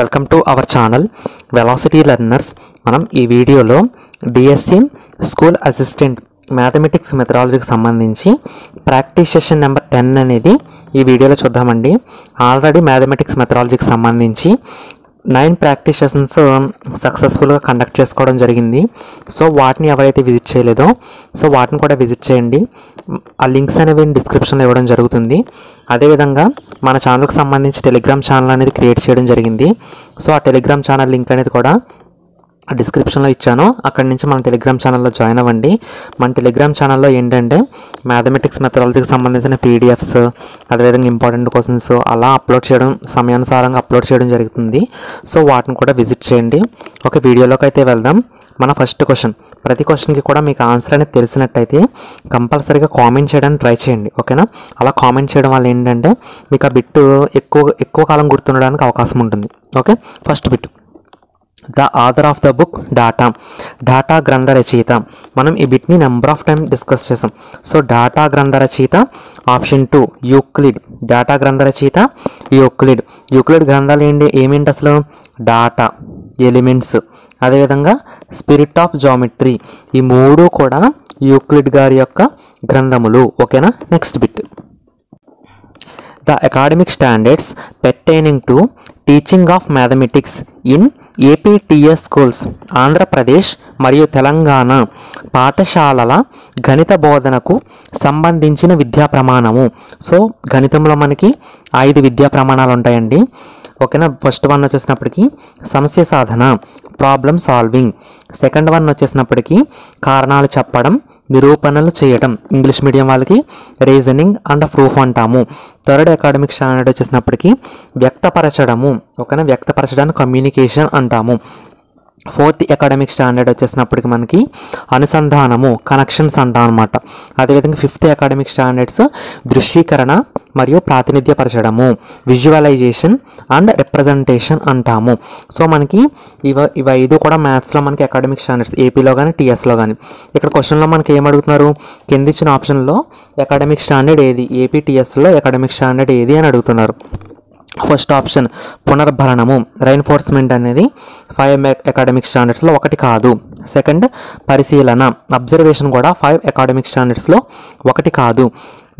Welcome to our channel velocity learners. మనం ఈ వీడియోలో డిఎస్సి స్కూల్ అసిస్టెంట్ మ్యాథమెటిక్స్ మెథడాలజీకి సంబంధించి ప్రాక్టీస్ సెషన్ నెంబర్ 10 అనేది ఈ వీడియోలో చూద్దామండి. ఆల్రెడీ మ్యాథమెటిక్స్ మెథడాలజీకి సంబంధించి 9 ప్రాక్టీస్ సెషన్స్ సక్సెస్ఫుల్గా కండక్ట్ చేసుకోవడం జరిగింది. సో వాటిని ఎవరైతే విజిట్ చేయలేదో వాటిని కూడా విజిట్ చేయండి. ఆ లింక్స్ అనేవి డిస్క్రిప్షన్లో ఇవ్వడం జరుగుతుంది. అదేవిధంగా మన ఛానల్కి సంబంధించి టెలిగ్రామ్ ఛానల్ అనేది క్రియేట్ చేయడం జరిగింది. సో ఆ టెలిగ్రామ్ ఛానల్ లింక్ అనేది కూడా డిస్క్రిప్షన్లో ఇచ్చాను. అక్కడి నుంచి మన టెలిగ్రామ్ ఛానల్లో జాయిన్ అవ్వండి. మన టెలిగ్రామ్ ఛానల్లో ఏంటంటే మ్యాథమెటిక్స్ మెథడాలజీకి సంబంధించిన పీడిఎఫ్స్, అదేవిధంగా ఇంపార్టెంట్ క్వశ్చన్స్ అలా అప్లోడ్ చేయడం, సమయానుసారంగా అప్లోడ్ చేయడం జరుగుతుంది. సో వాటిని కూడా విజిట్ చేయండి. ఒక వీడియోలోకి అయితే వెళ్దాం. మన ఫస్ట్ క్వశ్చన్, ప్రతి క్వశ్చన్కి కూడా మీకు ఆన్సర్ అనేది తెలిసినట్టయితే కంపల్సరీగా కామెంట్ చేయడానికి ట్రై చేయండి, ఓకేనా? అలా కామెంట్ చేయడం వల్ల ఏంటంటే మీకు ఆ బిట్టు ఎక్కువ కాలం గుర్తుండడానికి అవకాశం ఉంటుంది. Okay, first bit, the author of the book data గ్రంథ రచయిత. మనం ఈ బిట్ని నెంబర్ ఆఫ్ టైం డిస్కస్ చేసాం. సో డాటా గ్రంథ రచయిత ఆప్షన్ 2 యూక్లిడ్. డాటా గ్రంథ రచయిత యూక్లిడ్. యూక్లిడ్ గ్రంథాలు ఏమేంటి అసలు? డాటా, ఎలిమెంట్స్, అదేవిధంగా స్పిరిట్ ఆఫ్ జామెట్రీ. ఈ మూడు కూడా యూక్లిడ్ గారి యొక్క గ్రంథములు, ఓకేనా? Next bit, the academic standards pertaining to teaching of mathematics in APTS schools. Andhra Pradesh మరియు తెలంగాణ పాఠశాలల గణిత బోధనకు సంబంధించిన విద్యా ప్రమాణము. సో గణితంలో మనకి 5 విద్యా ప్రమాణాలు ఉంటాయండి, ఓకేనా? ఫస్ట్ వన్ వచ్చేసినప్పటికీ సమస్య సాధన, ప్రాబ్లమ్ సాల్వింగ్. సెకండ్ వన్ వచ్చేసినప్పటికీ కారణాలు చెప్పడం, నిరూపణలు చేయడం. ఇంగ్లీష్ మీడియం వాళ్ళకి రీజనింగ్ అండ్ ప్రూఫ్ అంటాము. థర్డ్ అకాడమిక్ స్టాండర్డ్ వచ్చేసినప్పటికీ వ్యక్తపరచడము, ఓకేనా? వ్యక్తపరచడానికి కమ్యూనికేషన్ అంటాము. ఫోర్త్ అకాడమిక్ స్టాండర్డ్ వచ్చేసినప్పటికి మనకి అనుసంధానము, కనెక్షన్స్ అంటాం అనమాట. అదేవిధంగా ఫిఫ్త్ అకాడమిక్ స్టాండర్డ్స్ దృశ్యీకరణ మరియు ప్రాతినిధ్యపరచడము, విజువలైజేషన్ అండ్ రిప్రజెంటేషన్ అంటాము. సో మనకి ఇవి 5 కూడా మ్యాథ్స్లో మనకి అకాడమిక్ స్టాండర్డ్స్, ఏపీలో కానీ టీఎస్లో కానీ. ఇక్కడ క్వశ్చన్లో మనకి ఏమడుగుతున్నారు? కింద ఇచ్చిన ఆప్షన్లో అకాడమిక్ స్టాండర్డ్ ఏది, ఏపీ టీఎస్లో అకాడమిక్ స్టాండర్డ్ ఏది అని అడుగుతున్నారు. ఫస్ట్ ఆప్షన్ పునర్భరణము, రైన్ఫోర్స్మెంట్ అనేది 5 అకాడమిక్ స్టాండర్డ్స్లో ఒకటి కాదు. సెకండ్ పరిశీలన, అబ్జర్వేషన్ కూడా 5 అకాడమిక్ స్టాండర్డ్స్లో ఒకటి కాదు.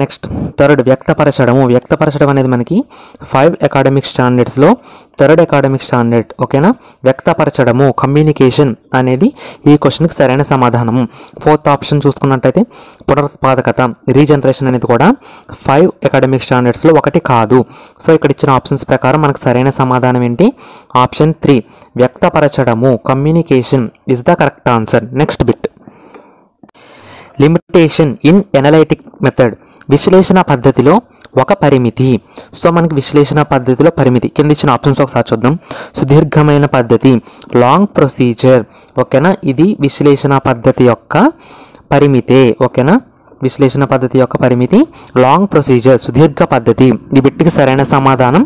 నెక్స్ట్ థర్డ్ వ్యక్తపరచడము, వ్యక్తపరచడం అనేది మనకి 5 అకాడమిక్ స్టాండర్డ్స్లో థర్డ్ అకాడమిక్ స్టాండర్డ్, ఓకేనా? వ్యక్తపరచడము, కమ్యూనికేషన్ అనేది ఈ క్వశ్చన్కి సరైన సమాధానము. ఫోర్త్ ఆప్షన్ చూసుకున్నట్టయితే పునరుత్పాదకత, రీజనరేషన్ అనేది కూడా 5 అకాడమిక్ స్టాండర్డ్స్లో ఒకటి కాదు. సో ఇక్కడ ఇచ్చిన ఆప్షన్స్ ప్రకారం మనకు సరైన సమాధానం ఏంటి? ఆప్షన్ 3 వ్యక్తపరచడము, communication is the correct answer. Next bit, limitation in analytic method. విశ్లేషణ పద్ధతిలో ఒక పరిమితి. సో మనకి విశ్లేషణ పద్ధతిలో పరిమితి కింద ఇచ్చిన ఆప్షన్స్ ఒకసారి చూద్దాం. సుదీర్ఘమైన పద్ధతి, లాంగ్ ప్రొసీజర్, ఓకేనా? ఇది విశ్లేషణ పద్ధతి యొక్క పరిమితే, ఓకేనా? విశ్లేషణ పద్ధతి యొక్క పరిమితి లాంగ్ ప్రొసీజర్, సుదీర్ఘ పద్ధతి. ఈ బిట్టికి సరైన సమాధానం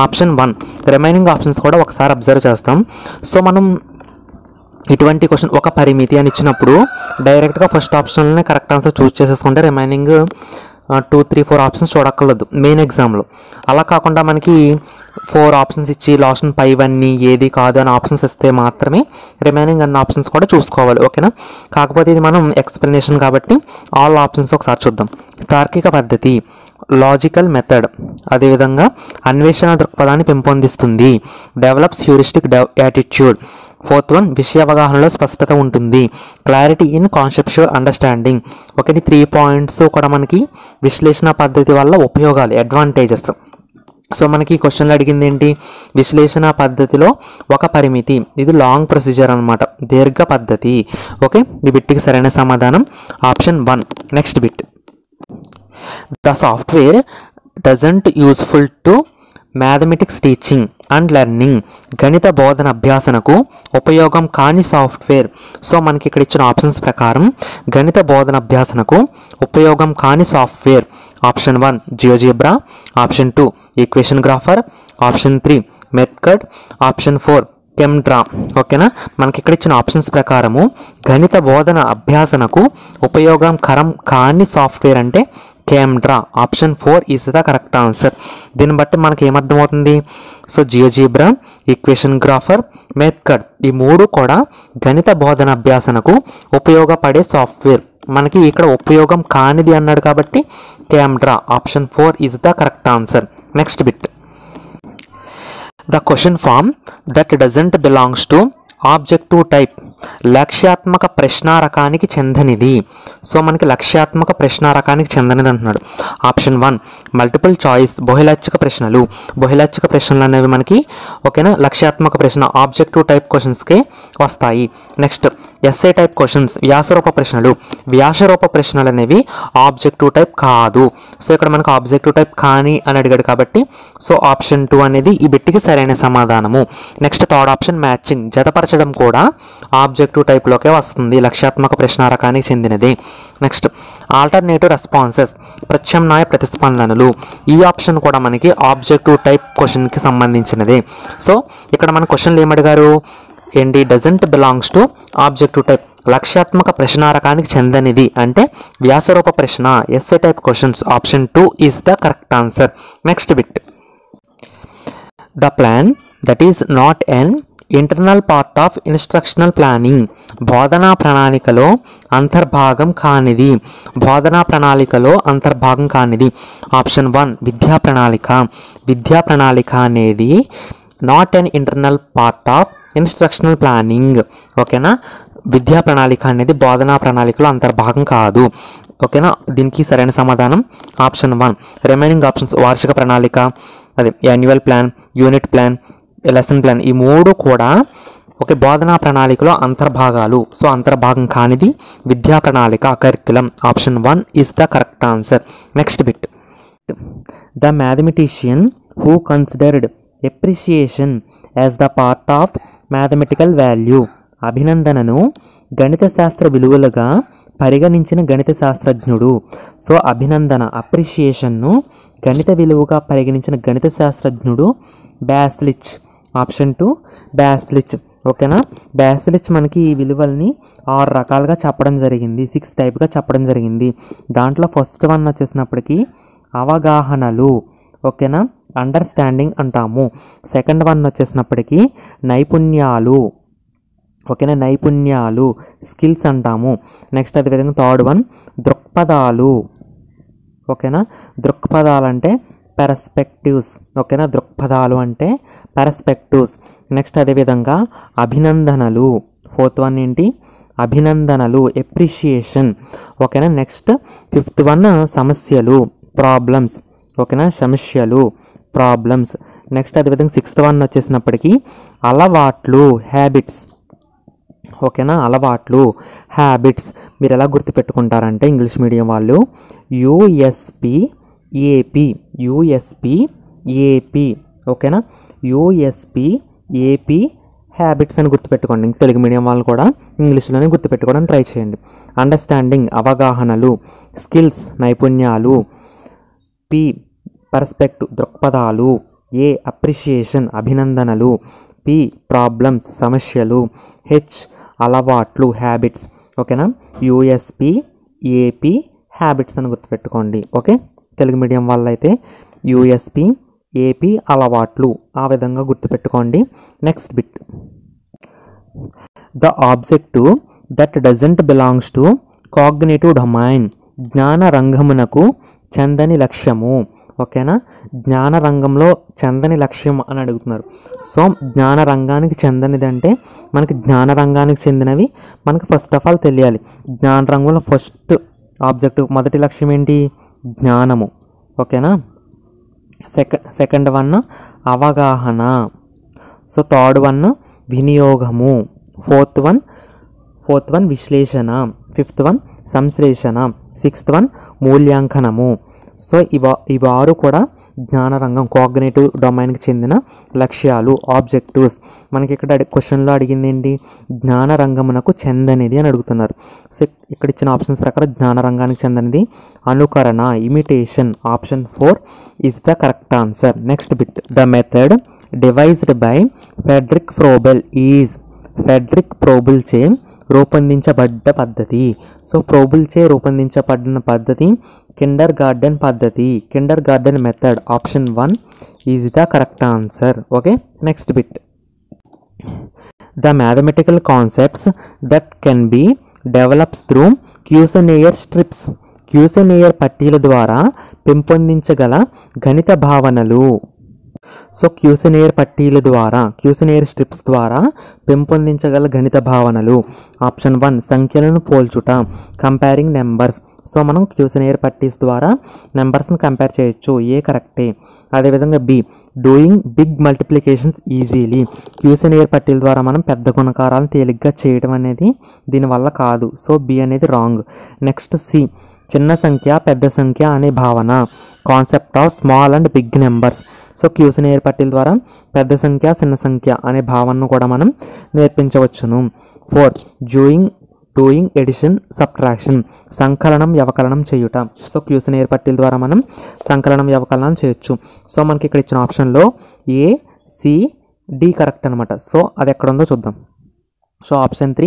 ఆప్షన్ 1. రిమైనింగ్ ఆప్షన్స్ కూడా ఒకసారి అబ్జర్వ్ చేస్తాం. సో మనం ఇటువంటి క్వశ్చన్ ఒక పరిమితి అని ఇచ్చినప్పుడు డైరెక్ట్గా ఫస్ట్ ఆప్షన్లోనే కరెక్ట్ ఆన్సర్ చూస్ చేసేసుకుంటే రిమైనింగ్ 2, 3, 4 ఆప్షన్స్ చూడక్కర్లేదు మెయిన్ ఎగ్జామ్లో. అలా కాకుండా మనకి 4 ఆప్షన్స్ ఇచ్చి లాస్ట్ 5 అన్నీ ఏది కాదు అని ఆప్షన్స్ ఇస్తే మాత్రమే రిమైనింగ్ అన్ని ఆప్షన్స్ కూడా చూసుకోవాలి, ఓకేనా? కాకపోతే ఇది మనం ఎక్స్ప్లెనేషన్ కాబట్టి ఆల్ ఆప్షన్స్ ఒకసారి చూద్దాం. తార్కిక పద్ధతి, లాజికల్ మెథడ్, అదేవిధంగా అన్వేషణ దృక్పథాన్ని పెంపొందిస్తుంది, develops heuristic attitude. Fourth one విషయ అవగాహనలో స్పష్టత ఉంటుంది, clarity in conceptual understanding. Okay, 3 points కూడా మనకి విశ్లేషణ పద్ధతి వల్ల ఉపయోగాలు, అడ్వాంటేజెస్. సో మనకి ఈ క్వశ్చన్లో అడిగింది ఏంటి? విశ్లేషణ పద్ధతిలో ఒక పరిమితి, ఇది లాంగ్ ప్రొసీజర్ అనమాట, దీర్ఘ పద్ధతి. ఓకే, ఈ బిట్టికి సరైన సమాధానం option 1. Next bit, the software doesn't useful to mathematics teaching and learning. గణిత బోధన అభ్యాసనకు ఉపయోగం కాని సాఫ్ట్వేర్. సో మనకి ఇక్కడ ఇచ్చిన ఆప్షన్స్ ప్రకారం గణిత బోధన అభ్యాసనకు ఉపయోగం కాని software option 1 GeoGebra, option 2 equation grapher, option 3 method, option 4 ChemDraw. ఓకేనా? మనకి ఇక్కడ ఇచ్చిన ఆప్షన్స్ ప్రకారము గణిత బోధన అభ్యాసనకు ఉపయోగకరం కాని సాఫ్ట్వేర్ అంటే camera option 4 is the correct answer. దీన్ని బట్టి మనకి ఏమర్థమవుతుంది? సో జియోజీబ్రా, ఈక్వేషన్ గ్రాఫర్, మెథడ్ ఈ 3 కూడా గణిత బోధన అభ్యాసనకు ఉపయోగపడే సాఫ్ట్వేర్. మనకి ఇక్కడ ఉపయోగం కానిది అన్నాడు కాబట్టి camera option 4 is the correct answer. Next bit, the question form that doesn't belongs to objective type లక్ష్యాత్మక ప్రశ్న రకానికి చెందనిది. సో మనకి లక్ష్యాత్మక ప్రశ్న రకానికి చెందనిది అంటున్నాడు. ఆప్షన్ 1 మల్టిపుల్ చాయిస్ బహుళైచ్ఛిక ప్రశ్నలు. బహుళైచ్ఛిక ప్రశ్నలు అనేవి మనకి ఓకేనా లక్ష్యాత్మక ప్రశ్న ఆబ్జెక్టివ్ టైప్ క్వశ్చన్స్కే వస్తాయి. నెక్స్ట్ ఎస్ఏ టైప్ క్వశ్చన్స్ వ్యాసరూప ప్రశ్నలు. వ్యాసరూప ప్రశ్నలు అనేవి ఆబ్జెక్టివ్ టైప్ కాదు. సో ఇక్కడ మనకు ఆబ్జెక్టివ్ టైప్ కాని అని అడిగాడు కాబట్టి సో ఆప్షన్ 2 అనేది ఈ బిట్టికి సరైన సమాధానము. నెక్స్ట్ థర్డ్ ఆప్షన్ మ్యాచింగ్ జతపరచడం కూడా ఆబ్జెక్టివ్ టైప్లోకే వస్తుంది, లక్ష్యాత్మక ప్రశ్న రకానికి చెందినది. నెక్స్ట్ ఆల్టర్నేటివ్ రెస్పాన్సెస్ ప్రత్యామ్నాయ ప్రతిస్పందనలు. ఈ ఆప్షన్ కూడా మనకి ఆబ్జెక్టివ్ టైప్ క్వశ్చన్కి సంబంధించినది. సో ఇక్కడ మన క్వశ్చన్లు ఏమడిగారు ఏంటి? Doesn't belongs to objective type లక్ష్యాత్మక ప్రశ్న రకానికి చెందనిది అంటే వ్యాసరూప ప్రశ్న SA type questions option 2 is the correct answer. Next bit, the plan that is not an internal part of instructional planning బోధనా ప్రణాళికలో అంతర్భాగం కానిది. బోధనా ప్రణాళికలో అంతర్భాగం కానిది ఆప్షన్ 1 విద్యా ప్రణాళిక. విద్యా ప్రణాళిక అనేది not an internal part of instructional planning. ఓకేనా, విద్యా ప్రణాళిక అనేది బోధనా ప్రణాళికలో అంతర్భాగం కాదు. ఓకేనా, దీనికి సరైన సమాధానం ఆప్షన్ 1. రిమైనింగ్ ఆప్షన్స్ వార్షిక ప్రణాళిక, అదే annual plan, unit plan, lesson plan ఈ 3 కూడా ఓకే బోధనా ప్రణాళికలో అంతర్భాగాలు. సో అంతర్భాగం కానిది విద్యా ప్రణాళిక curriculum option 1 is the correct answer. Next bit, the mathematician who considered appreciation as the part of mathematical value. అభినందనను గణిత శాస్త్ర విలువలుగా పరిగణించిన గణిత శాస్త్రజ్ఞుడు. సో అభినందన అప్రిషియేషన్ను గణిత విలువగా పరిగణించిన గణిత శాస్త్రజ్ఞుడు బ్యాస్లిచ్ ఆప్షన్ 2 బ్యాస్లిచ్. ఓకేనా, బ్యాస్లిచ్ మనకి ఈ విలువల్ని 6 రకాలుగా చెప్పడం జరిగింది, 6 టైప్గా చెప్పడం జరిగింది. దాంట్లో ఫస్ట్ వన్ వచ్చేసినప్పటికీ అవగాహనలు. ఓకేనా, అండర్స్టాండింగ్ అంటాము. సెకండ్ వన్ వచ్చేసినప్పటికీ నైపుణ్యాలు. ఓకేనా, నైపుణ్యాలు స్కిల్స్ అంటాము. నెక్స్ట్ అదేవిధంగా థర్డ్ వన్ దృక్పథాలు. ఓకేనా, దృక్పథాలు అంటే పెర్స్పెక్టివ్స్. ఓకేనా, దృక్పథాలు అంటే పెర్స్పెక్టివ్స్. నెక్స్ట్ అదేవిధంగా అభినందనలు. ఫోర్త్ వన్ ఏంటి? అభినందనలు ఎప్రిషియేషన్. ఓకేనా, నెక్స్ట్ ఫిఫ్త్ వన్ సమస్యలు ప్రాబ్లమ్స్. ఓకేనా, సమస్యలు ప్రాబ్లమ్స్. నెక్స్ట్ అదేవిధంగా సిక్స్త్ వన్ వచ్చేసినప్పటికీ అలవాట్లు హ్యాబిట్స్. ఓకేనా, అలవాట్లు హ్యాబిట్స్. మీరు ఎలా గుర్తుపెట్టుకుంటారంటే ఇంగ్లీష్ మీడియం వాళ్ళు యూఎస్పిఏపి ఓకేనా, యూఎస్పిఏపి హ్యాబిట్స్ అని గుర్తుపెట్టుకోండి. తెలుగు మీడియం వాళ్ళు కూడా ఇంగ్లీష్లోనే గుర్తుపెట్టుకోవడానికి ట్రై చేయండి. అండర్స్టాండింగ్ అవగాహనలు, స్కిల్స్ నైపుణ్యాలు, పి పర్స్పెక్టివ్ దృక్పథాలు, ఏ అప్రిషియేషన్ అభినందనలు, పి ప్రాబ్లమ్స్ సమస్యలు, హెచ్ అలవాట్లు హ్యాబిట్స్. ఓకేనా, యూఎస్పిఏపి హ్యాబిట్స్ అని గుర్తుపెట్టుకోండి. ఓకే, తెలుగు మీడియం వాళ్ళైతే యూఎస్పిఏపి అలవాట్లు ఆ విధంగా గుర్తుపెట్టుకోండి. Next bit, the objective that doesn't belongs to cognitive domain జ్ఞాన రంగమునకు చెందని లక్ష్యము. ఓకేనా, జ్ఞాన రంగంలో చెందని లక్ష్యం అని అడుగుతున్నారు. సో జ్ఞాన రంగానికి చెందనిది అంటే మనకి జ్ఞాన రంగానికి చెందినవి మనకి ఫస్ట్ ఆఫ్ ఆల్ తెలియాలి. జ్ఞాన రంగంలో ఫస్ట్ ఆబ్జెక్టివ్ మొదటి లక్ష్యం ఏంటి? జ్ఞానము. ఓకేనా, సెకండ్ వన్ అవగాహన. సో థర్డ్ వన్ వినియోగము. ఫోర్త్ వన్ విశ్లేషణ. ఫిఫ్త్ వన్ సంశ్లేషణ. సిక్స్త్ వన్ మూల్యాంకనము. సో ఇవి 6 కూడా జ్ఞానరంగం కాగ్నిటివ్ డొమైన్కి చెందిన లక్ష్యాలు ఆబ్జెక్టివ్స్. మనకి ఇక్కడ క్వశ్చన్లో అడిగింది ఏంటి? జ్ఞానరంగమునకు చెందనిది అని అడుగుతున్నారు. సో ఇక్కడ ఇచ్చిన ఆప్షన్స్ ప్రకారం జ్ఞానరంగానికి చెందనిది అనుకరణ imitation option 4 is the correct answer. Next bit, the method devised by Frederick Froebel is. Frederick Froebel చే రూపొందించబడ్డ పద్ధతి. సో ప్రోబుల్చే రూపొందించబడిన పద్ధతి కిండర్ గార్డెన్ పద్ధతి, kindergarten method. Option 1 is the correct answer. Okay, next bit. The mathematical concepts that can be developed through Questionnaire strips. క్యూసెనేయర్ పట్టీల ద్వారా పెంపొందించగల గణిత భావనలు. సో క్యూసెనేయర్ పట్టీల ద్వారా, క్యూసెనేయర్ స్ట్రిప్స్ ద్వారా పెంపొందించగల గణిత భావనలు. ఆప్షన్ 1 సంఖ్యలను పోల్చుట, కంపేరింగ్ నెంబర్స్. సో మనం క్యూసెనేయర్ పట్టీస్ ద్వారా నెంబర్స్ని కంపేర్ చేయొచ్చు, ఏ కరెక్టే. అదేవిధంగా B doing big multiplications easily. Cuisenaire పట్టీల ద్వారా మనం పెద్ద గుణకారాలను తేలిగ్గా చేయడం అనేది దీనివల్ల కాదు. సో బి అనేది రాంగ్. నెక్స్ట్ సి చిన్న సంఖ్య పెద్ద సంఖ్య అనే భావన, concept of small and big numbers. So Cuisenaire పట్టీల ద్వారా పెద్ద సంఖ్య చిన్న సంఖ్య అనే భావనను కూడా మనం నేర్పించవచ్చును. 4 డూయింగ్ ఎడిషన్ సబ్ట్రాక్షన్, సంకలనం వ్యవకలనం చేయుట. సో క్యూసెనేయర్ పట్టీల ద్వారా మనం సంకలనం వ్యవకలనం చేయొచ్చు. సో మనకి ఇక్కడ ఇచ్చిన ఆప్షన్లో ఏ సి డి కరెక్ట్ అనమాట. సో అది ఎక్కడ ఉందో చూద్దాం. So option 3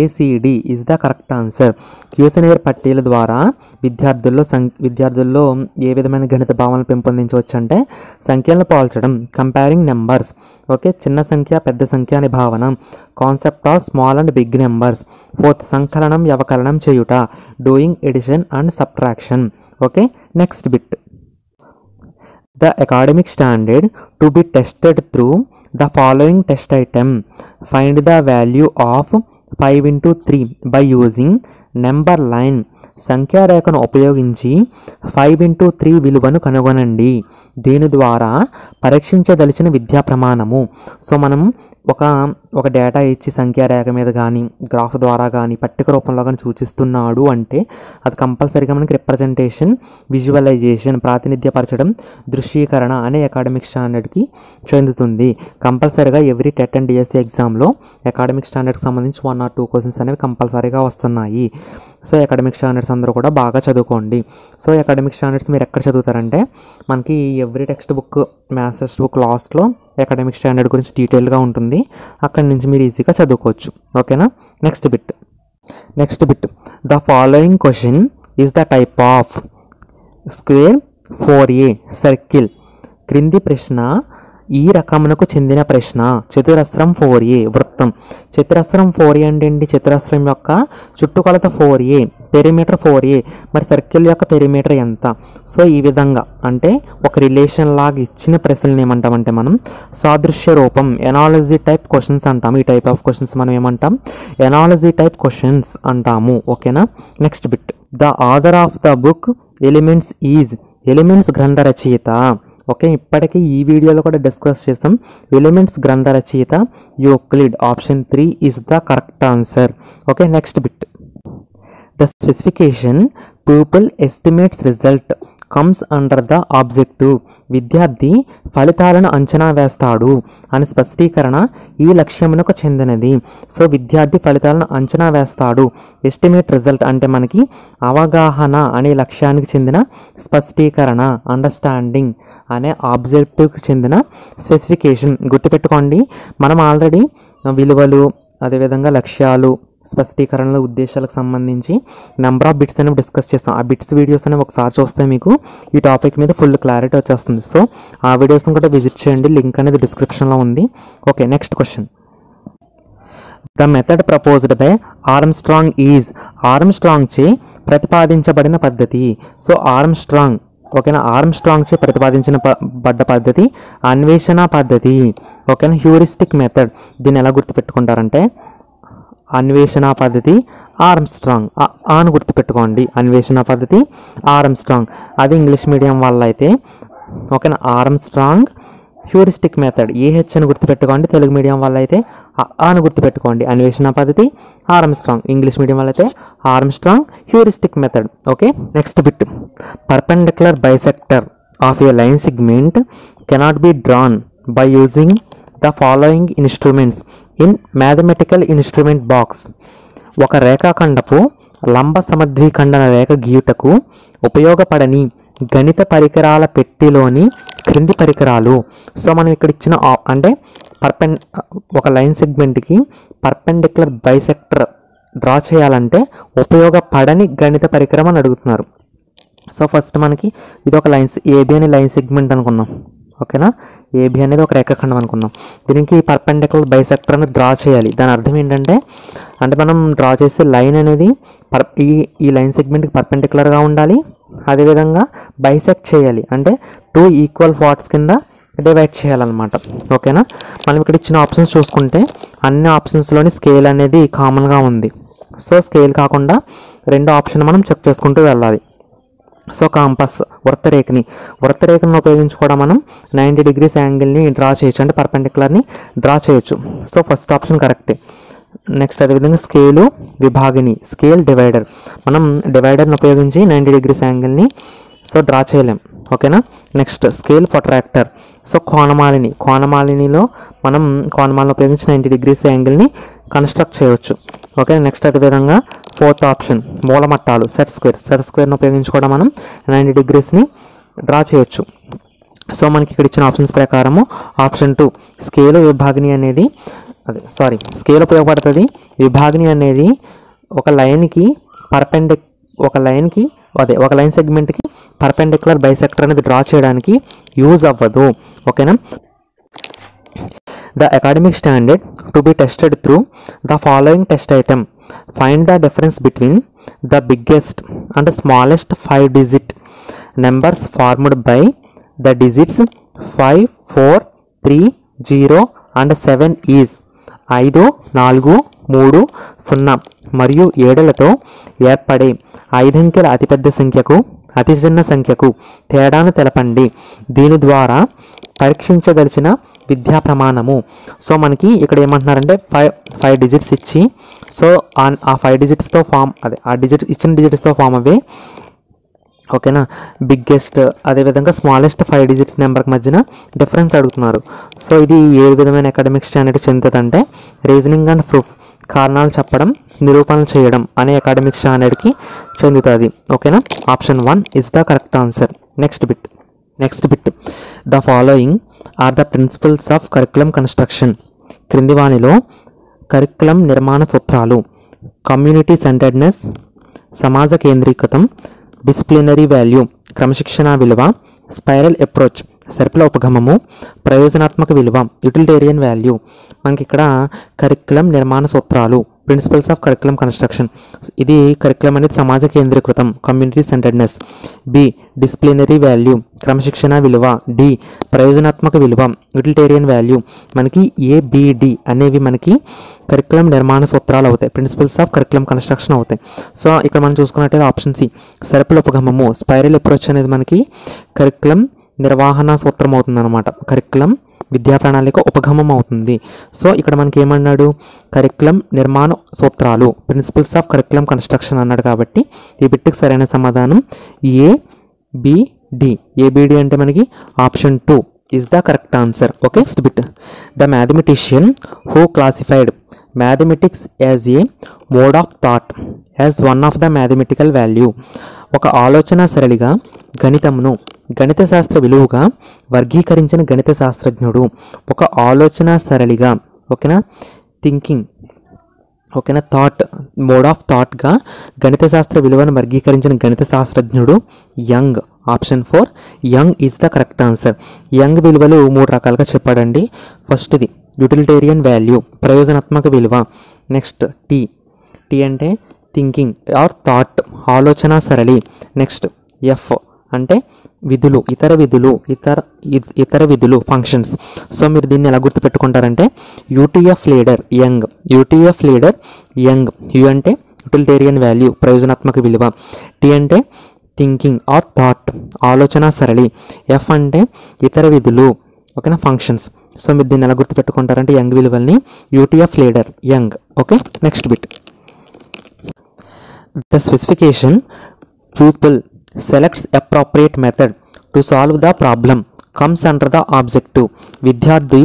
ACD is the correct answer. Cuisenaire పట్టీల ద్వారా విద్యార్థుల్లో ఏ విధమైన గణిత భావనలు పెంపొందించవచ్చు అంటే సంఖ్యలను పోల్చడం, కంపేరింగ్ నెంబర్స్. ఓకే, చిన్న సంఖ్య పెద్ద సంఖ్య అనే భావన, concept of small and big numbers. 4 సంకలనం వ్యవకలనం చేయుట, doing addition and subtraction. Okay, next bit. The academic standard to be tested through the following test item. Find the value of 5 into 3 by using number line. సంఖ్యారేఖను ఉపయోగించి 5 into 3 విలువను కనుగొనండి. దీని ద్వారా పరీక్షించదలిచిన విద్యా ప్రమాణము. సో మనం ఒక డేటా ఇచ్చి సంఖ్యారేఖ మీద కానీ గ్రాఫ్ ద్వారా కానీ పట్టిక రూపంలో కానీ సూచిస్తున్నాడు అంటే అది కంపల్సరీగా మనకి రిప్రజెంటేషన్, విజువలైజేషన్, ప్రాతినిధ్యపరచడం, దృశ్యీకరణ అనే అకాడమిక్ స్టాండర్డ్కి చెందుతుంది. కంపల్సరీగా ఎవ్రీ టెట్ అండ్ డిఎస్సి ఎగ్జామ్లో అకాడమిక్ స్టాండర్డ్కి సంబంధించి 1 or 2 క్వశ్చన్స్ అనేవి కంపల్సరీగా వస్తున్నాయి. సో అకాడమిక్ స్టాండర్డ్స్ అందరూ కూడా బాగా చదువుకోండి. సో అకాడమిక్ స్టాండర్డ్స్ మీరు ఎక్కడ చదువుతారంటే మనకి every text book, maths text book లాస్ట్లో అకాడమిక్ స్టాండర్డ్ గురించి డీటెయిల్గా ఉంటుంది. అక్కడి నుంచి మీరు ఈజీగా చదువుకోవచ్చు. ఓకేనా, next bit. The following question is the type of square 4a circle. క్రింది ప్రశ్న ఈ రకమునకు చెందిన ప్రశ్న. చతురస్రం 4a వృత్తం. చతురస్రం 4a అంటే ఏంటి? చతురస్రం యొక్క చుట్టుకొలత 4a, పెరిమీటర్ 4a. మరి సర్కిల్ యొక్క పెరిమీటర్ ఎంత? సో ఈ విధంగా అంటే ఒక రిలేషన్ లాగా ఇచ్చిన ప్రశ్నలు ఏమంటామంటే మనం సాదృశ్య రూపం, ఎనాలజీ టైప్ క్వశ్చన్స్ అంటాము. ఈ టైప్ ఆఫ్ క్వశ్చన్స్ మనం ఏమంటాం? ఎనాలజీ టైప్ క్వశ్చన్స్ అంటాము. ఓకేనా, next bit. The author of the book elements is. Elements గ్రంథ రచయిత. ఓకే, ఇప్పటికీ ఈ వీడియోలో కూడా డిస్కస్ చేసాం. ఎలిమెంట్స్ గ్రంథ రచయిత Euclid. Option 3 is the correct answer. Okay, next bit. The specification people estimates result comes under the objective. విద్యార్థి ఫలితాలను అంచనా వేస్తాడు అని స్పష్టీకరణ ఈ లక్ష్యమునకు చెందినది. సో విద్యార్థి ఫలితాలను అంచనా వేస్తాడు. ఎస్టిమేట్ రిజల్ట్ అంటే మనకి అవగాహన అనే లక్ష్యానికి చెందిన స్పష్టీకరణ, అండర్స్టాండింగ్ అనే ఆబ్జెక్టివ్కి చెందిన స్పెసిఫికేషన్. గుర్తుపెట్టుకోండి, మనం ఆల్రెడీ విలువలు, అదేవిధంగా లక్ష్యాలు, స్పష్టీకరణల ఉద్దేశాలకు సంబంధించి నెంబర్ ఆఫ్ బిట్స్ అనేవి డిస్కస్ చేస్తాం. ఆ బిట్స్ వీడియోస్ అనేవి ఒకసారి చూస్తే మీకు ఈ టాపిక్ మీద ఫుల్ క్లారిటీ వచ్చేస్తుంది. సో ఆ వీడియోస్ని కూడా విజిట్ చేయండి, లింక్ అనేది డిస్క్రిప్షన్లో ఉంది. Okay, next question. The method proposed by Armstrong is. Armstrong చే ప్రతిపాదించబడిన పద్ధతి. సో ఆర్మ్స్ట్రాంగ్, ఓకేనా, ఆర్మ్స్ట్రాంగ్ చే ప్రతిపాదించబడ్డ పద్ధతి అన్వేషణ పద్ధతి. ఓకేనా, హ్యూరిస్టిక్ మెథడ్. దీన్ని ఎలా గుర్తుపెట్టుకుంటారంటే అన్వేషణ పద్ధతి ఆర్మ్స్ట్రాంగ్ అని గుర్తుపెట్టుకోండి. అన్వేషణ పద్ధతి ఆర్మ్స్ట్రాంగ్. అది ఇంగ్లీష్ మీడియం వల్ల అయితే ఓకేనా ఆర్మ్స్ట్రాంగ్ హ్యూరిస్టిక్ మెథడ్ ఏహెచ్ అని గుర్తుపెట్టుకోండి. తెలుగు మీడియం వల్ల అయితే అని గుర్తుపెట్టుకోండి. అన్వేషణ పద్ధతి ఆర్మ్స్ట్రాంగ్. ఇంగ్లీష్ మీడియం వల్ల అయితే Armstrong heuristic method. Okay, next bit. Perpendicular bisector of A line segment cannot be drawn by using the following instruments in mathematical instrument box. ఒక రేఖాఖండపు లంబ సమద్విఖండన రేఖ గీయుటకు ఉపయోగపడని గణిత పరికరాల పెట్టిలోని క్రింది పరికరాలు. సో మనం ఇక్కడ ఇచ్చిన అంటే ఒక లైన్ సెగ్మెంట్కి పర్పెండిక్యులర్ బైసెక్టర్ డ్రా చేయాలంటే ఉపయోగపడని గణిత పరికరం అని అడుగుతున్నారు. సో ఫస్ట్ మనకి ఇది ఒక లైన్స్ ఏబి అనే లైన్ సెగ్మెంట్ అనుకున్నాం. ఓకేనా, ఏబి అనేది ఒక రేఖాఖండం అనుకున్నాం. దీనికి పర్పెండిక్యులర్ బైసెక్టర్ అనేది డ్రా చేయాలి. దాని అర్థం ఏంటంటే మనం డ్రా చేసే లైన్ అనేది ఈ లైన్ సెగ్మెంట్కి పర్పెండిక్యులర్గా ఉండాలి, అదేవిధంగా బైసెక్ట్ చేయాలి, అంటే 2 ఈక్వల్ పార్ట్స్ కింద డివైడ్ చేయాలన్నమాట. ఓకేనా, మనం ఇక్కడ ఇచ్చిన ఆప్షన్స్ చూసుకుంటే అన్ని ఆప్షన్స్లోని స్కేల్ అనేది కామన్గా ఉంది. సో స్కేల్ కాకుండా 2 ఆప్షన్ మనం చెక్ చేసుకుంటూ వెళ్ళాలి. సో కాంపస్ వృత్తరేఖని ఉపయోగించి కూడా మనం 90 degrees యాంగిల్ని డ్రా చేయొచ్చు, అంటే పర్పెండిక్యులర్ని డ్రా చేయొచ్చు. సో ఫస్ట్ ఆప్షన్ కరెక్టే. నెక్స్ట్ అదేవిధంగా స్కేలు విభాగిని, స్కేల్ డివైడర్, మనం డివైడర్ని ఉపయోగించి 90 degrees యాంగిల్ని సో డ్రా చేయలేం. ఓకేనా, నెక్స్ట్ స్కేల్ ప్రొట్రాక్టర్, సో కోణమాలినిలో మనం కోణమాలిని ఉపయోగించి 90 degrees యాంగిల్ని కన్స్ట్రక్ట్ చేయవచ్చు. ఓకే, నెక్స్ట్ అదేవిధంగా 4th ఆప్షన్ మూలమట్టాలు, సెట్ స్క్వేర్ని ఉపయోగించి కూడా మనం 90 degreesని డ్రా చేయొచ్చు. సో మనకి ఇక్కడ ఇచ్చిన ఆప్షన్స్ ప్రకారము ఆప్షన్ 2 స్కేలు విభాగిని అనేది స్కేల్ ఉపయోగపడుతుంది. విభాగిని అనేది ఒక లైన్ సెగ్మెంట్కి పర్పెండిక్యులర్ బైసెక్టర్ అనేది డ్రా చేయడానికి యూజ్ అవ్వదు. ఓకేనా, the academic standard to be tested through the following test item. Find the difference between the biggest and smallest 5-digit numbers formed by the digits 5, 4, 3, 0 and 7 is 5, 4, 3, 0 మరియు 7లతో ఏర్పడే 5 అంకెల అతిపెద్ద సంఖ్యకు అతి చిన్న సంఖ్యకు తేడాను తెలపండి. దీని ద్వారా పరీక్షించదలిచిన విద్యా ప్రమాణము. సో మనకి ఇక్కడ ఏమంటున్నారంటే 5 digits ఇచ్చి, సో ఆ 5 digitsతో ఇచ్చిన డిజిట్స్తో ఫామ్ అవే. ఓకేనా, బిగ్గెస్ట్ అదేవిధంగా స్మాలెస్ట్ 5 digits నెంబర్కి మధ్యన డిఫరెన్స్ అడుగుతున్నారు. సో ఇది ఏ విధమైన అకాడమిక్ స్టాండర్డ్ చెందుతుందంటే రీజనింగ్ అండ్ ప్రూఫ్, కారణాలు చెప్పడం, నిరూపణలు చేయడం అనే అకాడమిక్ స్టాండర్డ్కి చెందుతుంది. ఓకేనా, option 1 is the correct answer. Next bit the following are the principles of curriculum construction. క్రింది వానిలో కరికులం నిర్మాణ సూత్రాలు: కమ్యూనిటీ సెంటర్డ్నెస్, సమాజ కేంద్రీకృతం, డిసిప్లినరీ వాల్యూ క్రమశిక్షణ విలువ, స్పైరల్ అప్రోచ్ సర్పిల ఉపగమము, ప్రయోజనాత్మక విలువ యూటిలిటేరియన్ వాల్యూ. మనకి ఇక్కడ కరికులం నిర్మాణ సూత్రాలు, ప్రిన్సిపల్స్ ఆఫ్ కరికులం కన్స్ట్రక్షన్. ఇది కరికులం అనేది సమాజ కేంద్రీకృతం, community centredness. B disciplinary value క్రమశిక్షణ విలువ. డి ప్రయోజనాత్మక విలువ యూటిలిటేరియన్ వాల్యూ. మనకి ఏబిడి అనేవి మనకి కరికులం నిర్మాణ సూత్రాలు అవుతాయి, ప్రిన్సిపల్స్ ఆఫ్ కరికులం కన్స్ట్రక్షన్ అవుతాయి. సో ఇక్కడ మనం చూసుకున్నట్టయితే ఆప్షన్ సి సర్పిల ఉపగమము, స్పైరల్ అప్రోచ్ అనేది మనకి కరికులం నిర్వహణ సూత్రం అవుతుంది అనమాట. కరికులం విద్యా ప్రణాళిక ఉపగమం అవుతుంది. సో ఇక్కడ మనకి ఏమన్నాడు, కరికులం నిర్మాణ సూత్రాలు, ప్రిన్సిపల్స్ ఆఫ్ కరికులం కన్స్ట్రక్షన్ అన్నాడు. కాబట్టి ఈ బిట్కి సరైన సమాధానం ఏబిడి. ఏబిడి అంటే మనకి option 2 is the correct answer. Okay, next bit. The mathematician who classified mathematics as a mode of thought as one of the mathematical value. ఒక ఆలోచన సరళిగా గణితమును గణిత శాస్త్ర విలువగా వర్గీకరించిన గణిత శాస్త్రజ్ఞుడు. ఒక ఆలోచన సరళిగా, ఓకేనా, థింకింగ్, ఓకేనా, థాట్, మోడ్ ఆఫ్ థాట్గా గణిత శాస్త్ర విలువను వర్గీకరించిన గణిత శాస్త్రజ్ఞుడు Young. Option 4 Young is the correct answer. Young విలువలు 3 రకాలుగా చెప్పాడండి. ఫస్ట్ది యూటిలిటేరియన్ వాల్యూ ప్రయోజనాత్మక విలువ. నెక్స్ట్ టీ అంటే థింకింగ్ ఆర్ థాట్ ఆలోచన సరళి. నెక్స్ట్ ఎఫ్ అంటే విధులు, ఇతర విధులు ఫంక్షన్స్. సో మీరు దీన్ని ఎలా గుర్తుపెట్టుకుంటారంటే యూటీఎఫ్ లీడర్ యంగ్, యు అంటే యూటిలిటేరియన్ వాల్యూ ప్రయోజనాత్మక విలువ, టీ అంటే థింకింగ్ ఆర్ థాట్ ఆలోచన సరళి, ఎఫ్ అంటే ఇతర విధులు, ఓకేనా, ఫంక్షన్స్. సో మీరు దీన్ని ఎలా గుర్తుపెట్టుకుంటారంటే యంగ్ విలువల్ని UTF leader young. Okay, next bit. The specification pupil selects appropriate method to solve the problem comes under the objective. విద్యార్థి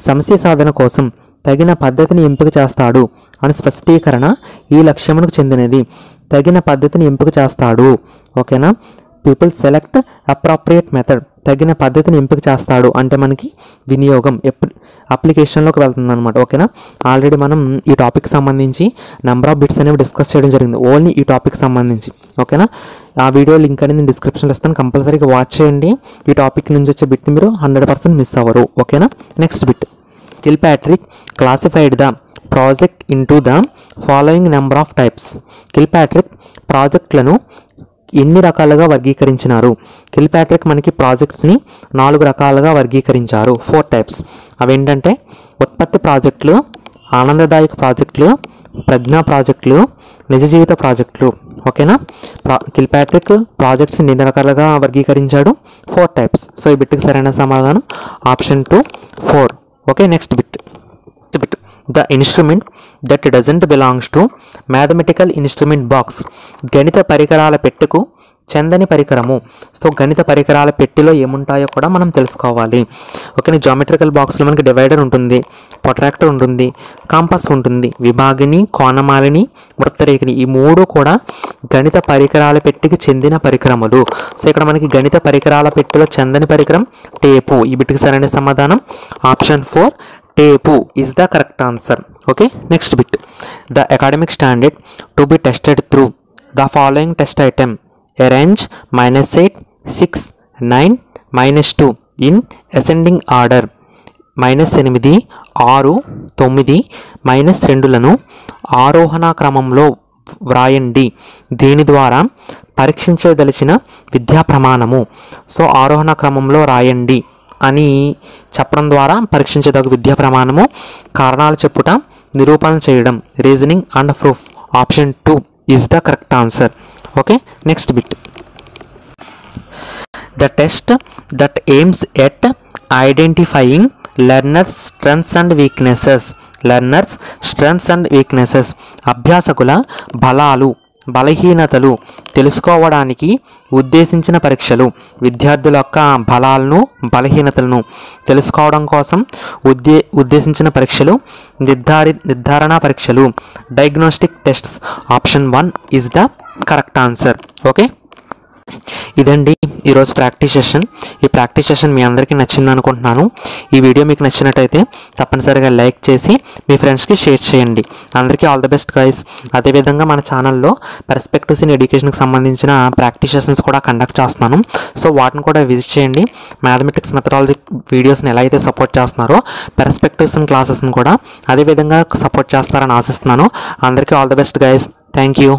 సమస్య సాధన కోసం తగిన పద్ధతిని ఎంపిక చేస్తాడు అని స్పష్టీకరణ ఈ లక్ష్యమునకు చెందినది. తగిన పద్ధతిని ఎంపిక చేస్తాడు, ఓకేనా. పీపుల్ సెలెక్ట్ అప్రాప్రియేట్ మెథడ్, తగిన పద్ధతిని ఎంపిక చేస్తాడు అంటే మనకి వినియోగం అప్లికేషన్లోకి వెళ్తుంది అనమాట. ఓకేనా, ఆల్రెడీ మనం ఈ టాపిక్ సంబంధించి నెంబర్ ఆఫ్ బిట్స్ అనేవి డిస్కస్ చేయడం జరిగింది, ఓన్లీ ఈ టాపిక్ సంబంధించి. ఓకేనా, ఆ వీడియో లింక్ అనేది నేను డిస్క్రిప్షన్లో ఇస్తాను, కంపల్సరీగా వాచ్ చేయండి. ఈ టాపిక్ నుంచి వచ్చే బిట్ని మీరు 100% మిస్ అవ్వరు. ఓకేనా, next bit. Kilpatrick classified the project into the following number of types. Kilpatrick ప్రాజెక్టులను ఎన్ని రకాలుగా వర్గీకరించినారు? కిల్పాట్రిక్ మనకి ప్రాజెక్ట్స్ని 4 రకాలుగా వర్గీకరించారు, 4 టైప్స్. అవేంటంటే ఉత్పత్తి ప్రాజెక్టులు, ఆనందదాయక ప్రాజెక్టులు, ప్రజ్ఞా ప్రాజెక్టులు, నిజ జీవిత ప్రాజెక్టులు. ఓకేనా, కిల్పాట్రిక్ ప్రాజెక్ట్స్ని ఎన్ని రకాలుగా వర్గీకరించాడు? 4 టైప్స్. సో ఈ బిట్కి సరైన సమాధానం option 2, 4. Okay, next bit. The instrument that doesn't belongs to mathematical instrument box. గణిత పరికరాల పెట్టెకు చెందని పరికరము. సో గణిత పరికరాల పెట్టెలో ఏముంటాయో కూడా మనం తెలుసుకోవాలి. ఓకే, జామెట్రికల్ బాక్స్లో మనకి డివైడర్ ఉంటుంది, ప్రొట్రాక్టర్ ఉంటుంది, కాంపాస్ ఉంటుంది, విభాగిని, కోణమాలిని, వృత్తరేఖని, ఈ 3 కూడా గణిత పరికరాల పెట్టెకి చెందిన పరికరములు. సో ఇక్కడ మనకి గణిత పరికరాల పెట్టెలో చెందని పరికరం టేపు. ఈ బిట్కి సరైన సమాధానం option 4, tape is the correct answer. Okay, next bit. The academic standard to be tested through the following test item: arrange -8, 6, 9, -2 in ascending order. -8, 6, 9, -2లను ఆరోహణ క్రమంలో వ్రాయండి. దీని ద్వారా పరీక్షించదలిచిన విద్యా ప్రమాణము. సో ఆరోహణ క్రమంలో రాయండి అని చెప్పడం ద్వారా పరీక్షించేదొక విద్యా ప్రమాణము. కారణాలు చెప్పుట, నిరూపణ చేయడం, reasoning and proof. Option 2 is the correct answer. Okay, next bit. The test that AIIMS at identifying learners strengths and weaknesses. Learners strengths and weaknesses, అభ్యాసకుల బలాలు బలహీనతలు తెలుసుకోవడానికి ఉద్దేశించిన పరీక్షలు. విద్యార్థుల యొక్క బలాలను బలహీనతలను తెలుసుకోవడం కోసం ఉద్దేశించిన పరీక్షలు నిర్ధారణ పరీక్షలు, diagnostic tests. Option 1 is the correct answer. Okay, ఇదండి ఈరోజు ప్రాక్టీస్ సెషన్. ఈ ప్రాక్టీస్ సెషన్ మీ అందరికీ నచ్చింది అనుకుంటున్నాను. ఈ వీడియో మీకు నచ్చినట్టయితే తప్పనిసరిగా లైక్ చేసి మీ ఫ్రెండ్స్కి షేర్ చేయండి. అందరికీ ఆల్ ద బెస్ట్ గైస్. అదేవిధంగా మన ఛానల్లో పర్స్పెక్టివ్స్ ఇన్ ఎడ్యుకేషన్కి సంబంధించిన ప్రాక్టీస్ సెషన్స్ కూడా కండక్ట్ చేస్తున్నాను. సో వాటిని కూడా విజిట్ చేయండి. మ్యాథమెటిక్స్ మెథడాలజీ వీడియోస్ని ఎలా అయితే సపోర్ట్ చేస్తున్నారో పర్స్పెక్టివ్స్ ఇన్ క్లాసెస్ని కూడా అదేవిధంగా సపోర్ట్ చేస్తారని ఆశిస్తున్నాను. అందరికీ all the best guys. Thank you.